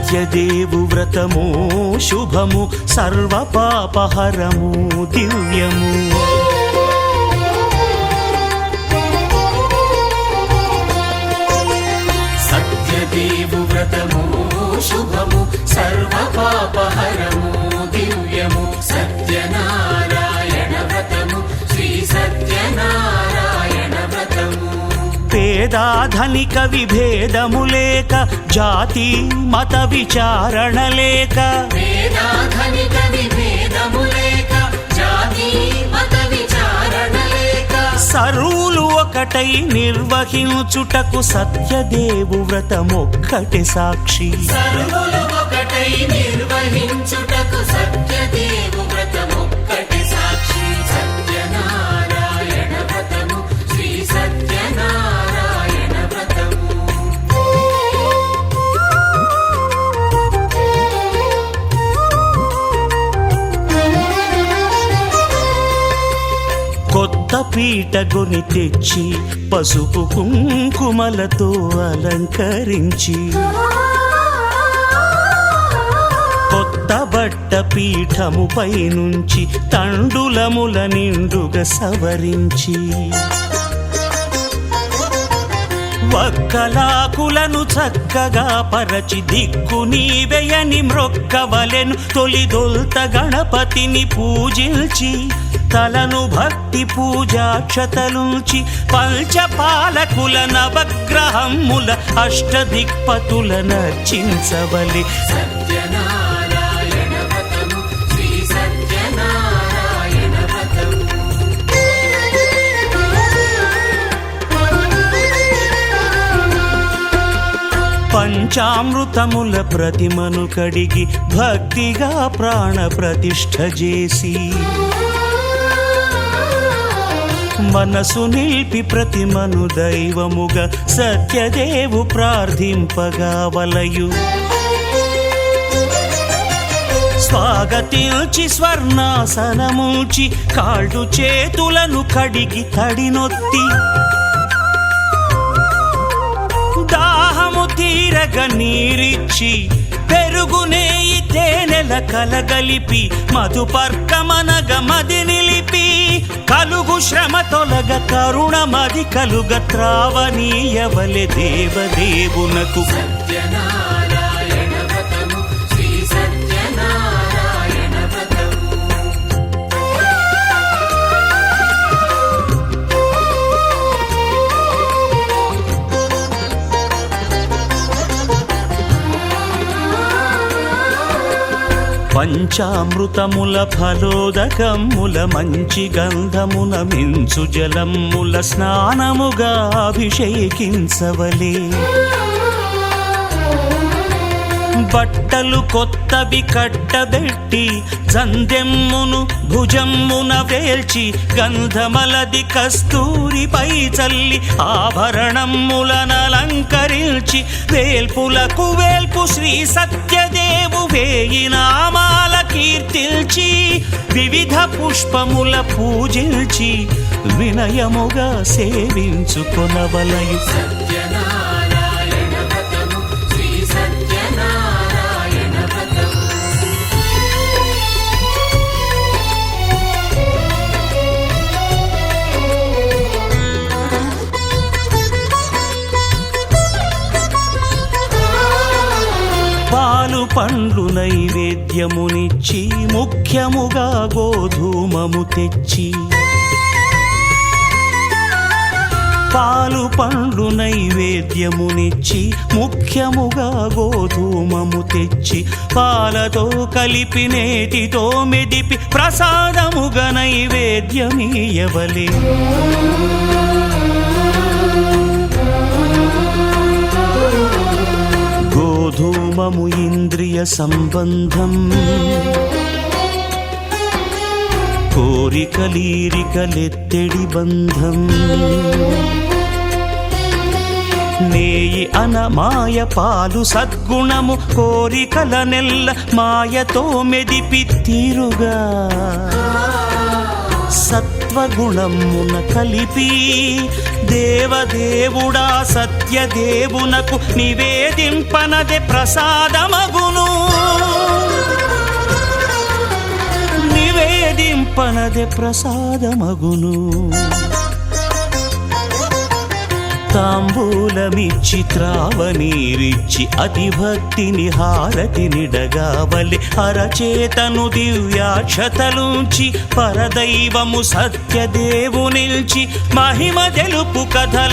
సత్యదేవు వ్రతము శుభము సర్వపాపహరము దివ్యము. సత్యదేవు వ్రతము శుభము సర్వపాపహరము దివ్యము. సత్యనారాయణ వ్రతము శ్రీ సత్యనారాయణ వ్రతము. పేదాధనిక విభేదము లేక జాతి మత విచారణ లేక పేదాధనిక విభేదము లేక జాతి మత విచారణ లేక సర్వులు ఒకటై నిర్వహించుటకు సత్యదేవు వ్రతమొక్కటి సాక్షి. సర్వులు ఒకటై నిర్వహించుటకు సత్యదేవు వ్రతమొక్కటి సాక్షి. సత్యనారాయణ వ్రతము శ్రీ సత్యనారాయణ వ్రతము. కొత్త పీట గొని తెచ్చి పసుపు కుంకుమలతో అలంకరించి కొత్త బట్ట పీఠముపై నుంచి తండులముల నిండుగా సవరించి వక్కలాకులను చక్కగా పరచి దిక్కు నీవెయని మ్రొక్కవలెను. తొలిదొల్త గణపతిని పూజించి తలను భక్తి పూజాక్షతలుంచి పంచపాలకుల నవగ్రహముల అష్టదిక్పతుల నర్చించవలె. సత్యనారాయణ వ్రతము శ్రీ సత్యనారాయణ వ్రతము. పంచామృతముల ప్రతిమను కడిగి భక్తిగా ప్రాణ ప్రతిష్ఠ చేసి మనసు నిలిపి ప్రతిమను దైవముగా సత్యదేవు ప్రార్థింపగా వలయు. స్వాగతించి స్వర్ణాసనముంచి కాళ్ళు చేతులను కడిగి తడినొత్తి దాహము తీరగ నీరిచ్చి పెరుగు నేయి తేనెల కలగలిపి మధుపర్కమనగ మది నిలిపి కలుగు శ్రమ తొలగ కరుణ మది కలుగ త్రావనీయవలె దేవదేవునకు. సత్యనారాయణ వ్రతము శ్రీ సత్యనారాయణ వ్రతము. పంచామృతముల ఫలోదకముల మంచి గంధమున మించు జలముల స్నానముగా అభిషేకించవలే. బట్టలు కొత్తవి కట్టబెట్టి జందెమ్మును భుజమ్మున వేల్చి గంధమలది కస్తూరిపై చల్లి ఆభరణములనలంకరించి వేల్పులకు వేల్పు శ్రీ సత్యదేవు వేయి నామాల కీర్తిల్చి వివిధ పుష్పముల పూజించి వినయముగా సేవించుకొనవలయు. సత్యనారాయణ వ్రతము శ్రీ సత్యనారాయణ వ్రతము. పాలు పండ్లు నైవేద్యమునిచ్చి ముఖ్యముగా గోధూమము తెచ్చి పాలు పండ్లు నైవేద్యమునిచ్చి ముఖ్యముగా గోధూమము తెచ్చి పాలతో కలిపి నేతితో మెదిపి ప్రసాదముగా నైవేద్యమీయవలే. గోధూమము ఇంద్రియ సంబంధం కోరికలీరికలెత్తెడి బంధం. నేయి అనమాయ పాలు సద్గుణము కోరికల నెల్ల మాయతో మెదిపి తీరుగా సత్వగుణమున కలిపి దేవదేవుడా సత్య సత్యదేవునకు నివేదింపనదే ప్రసాదమగును. నివేదింపనదే ప్రసాదమగును. తాంబూలమిచ్చి త్రావనీరిచ్చి అతిభక్తిని హారతినిడగావలి అరచేతను దివ్యాక్షతలుంచి పరదైవము సత్యదేవునిల్చి మహిమ తెలుపు కథల